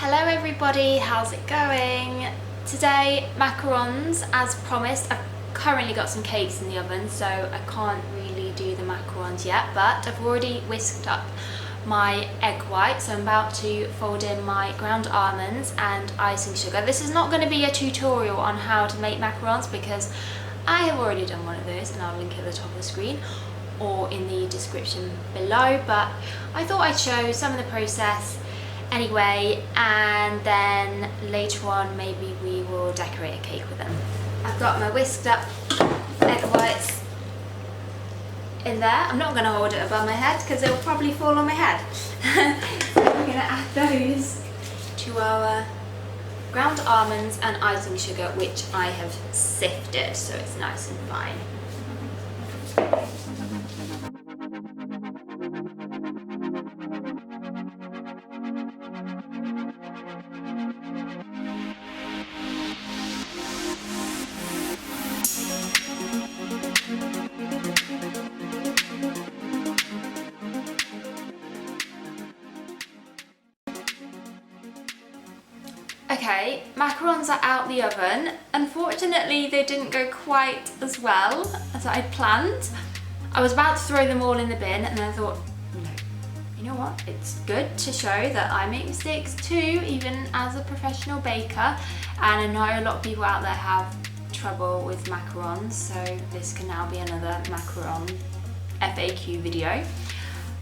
Hello everybody, how's it going? Today, macarons, as promised. I've currently got some cakes in the oven, so I can't really do the macarons yet, but I've already whisked up my egg white, so I'm about to fold in my ground almonds and icing sugar. This is not going to be a tutorial on how to make macarons because I have already done one of those and I'll link it at the top of the screen or in the description below, but I thought I'd show some of the process anyway, and then later on maybe we will decorate a cake with them. I've got my whisked up egg whites in there. I'm not going to hold it above my head because it will probably fall on my head. So we're going to add those to our ground almonds and icing sugar, which I have sifted so it's nice and fine. Okay, macarons are out the oven. Unfortunately, they didn't go quite as well as I'd planned. I was about to throw them all in the bin and then I thought, no, you know what? It's good to show that I make mistakes too, even as a professional baker. And I know a lot of people out there have trouble with macarons, so this can now be another macaron FAQ video.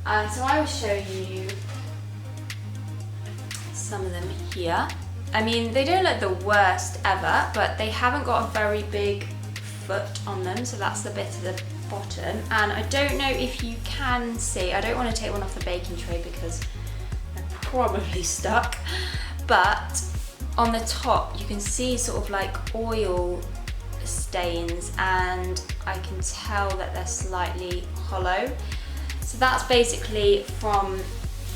So I will show you some of them here. I mean, they don't look the worst ever, but they haven't got a very big foot on them, so that's the bit at the bottom. And I don't know if you can see, I don't want to take one off the baking tray because they're probably stuck, but on the top you can see sort of like oil stains, and I can tell that they're slightly hollow. So that's basically from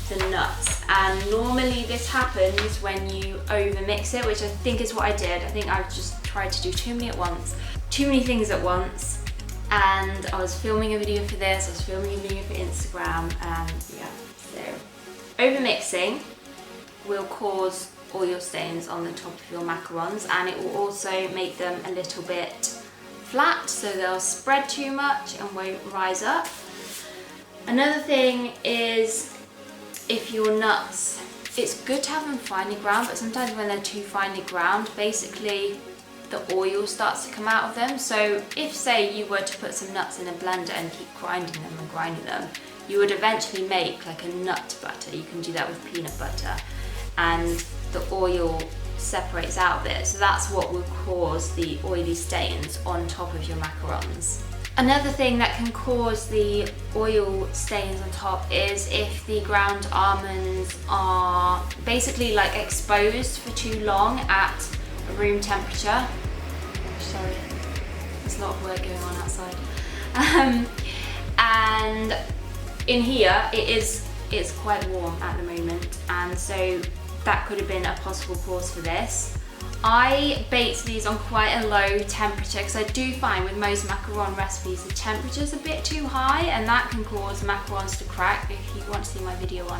the nuts, and normally this happens when you over mix it, which I think is what I did. I think I just tried to do too many things at once, and I was filming a video for this, I was filming a video for Instagram, and yeah, so over mixing will cause oil stains on the top of your macarons, and it will also make them a little bit flat, so they'll spread too much and won't rise up. Another thing is, if your nuts, it's good to have them finely ground, but sometimes when they're too finely ground, basically the oil starts to come out of them. So if, say, you were to put some nuts in a blender and keep grinding them, you would eventually make like a nut butter. You can do that with peanut butter, and the oil separates out of it. So that's what will cause the oily stains on top of your macarons. Another thing that can cause the oil stains on top is if the ground almonds are basically like exposed for too long at room temperature. Sorry, there's a lot of work going on outside. And in here it's quite warm at the moment, and so that could have been a possible cause for this. I baked these on quite a low temperature because I do find with most macaron recipes the temperature's a bit too high, and that can cause macarons to crack. If you want to see my video on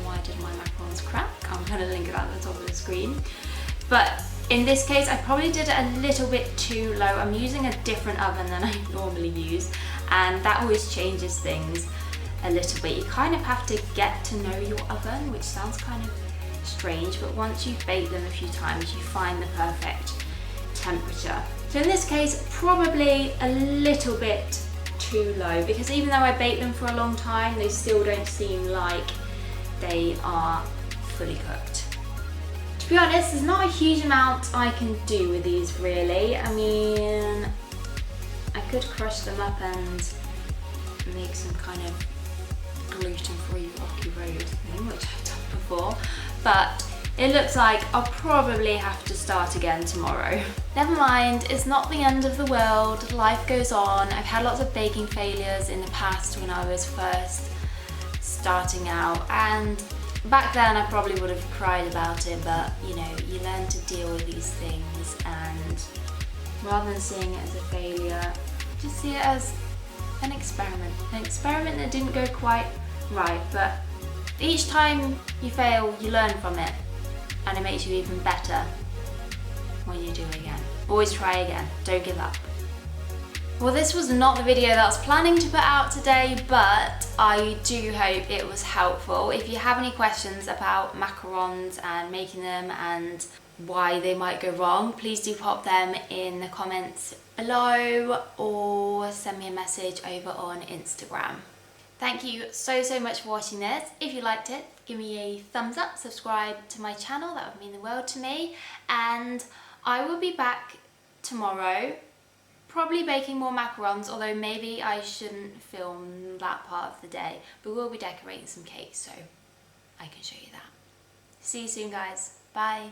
why did my macarons crack, I'm going to link it at the top of the screen. But in this case I probably did it a little bit too low. I'm using a different oven than I normally use, and that always changes things a little bit. You kind of have to get to know your oven, which sounds kind of strange, but once you've baked them a few times you find the perfect temperature. So in this case probably a little bit too low, because even though I baked them for a long time they still don't seem like they are fully cooked. To be honest, there's not a huge amount I can do with these really. I mean, I could crush them up and make some kind of gluten-free rocky road thing, which I've done before, but it looks like I'll probably have to start again tomorrow. Never mind, it's not the end of the world, life goes on. I've had lots of baking failures in the past when I was first starting out, and back then I probably would have cried about it, but you know, you learn to deal with these things, and rather than seeing it as a failure, just see it as an experiment that didn't go quite right, but each time you fail, you learn from it. and it makes you even better when you do it again. Always try again, don't give up. Well, this was not the video that I was planning to put out today, but I do hope it was helpful. If you have any questions about macarons and making them and why they might go wrong, please do pop them in the comments below or send me a message over on Instagram. Thank you so much for watching this. If you liked it, give me a thumbs up, subscribe to my channel, that would mean the world to me, and I will be back tomorrow, probably baking more macarons, although maybe I shouldn't film that part of the day, but we'll be decorating some cakes, so I can show you that. See you soon, guys. Bye.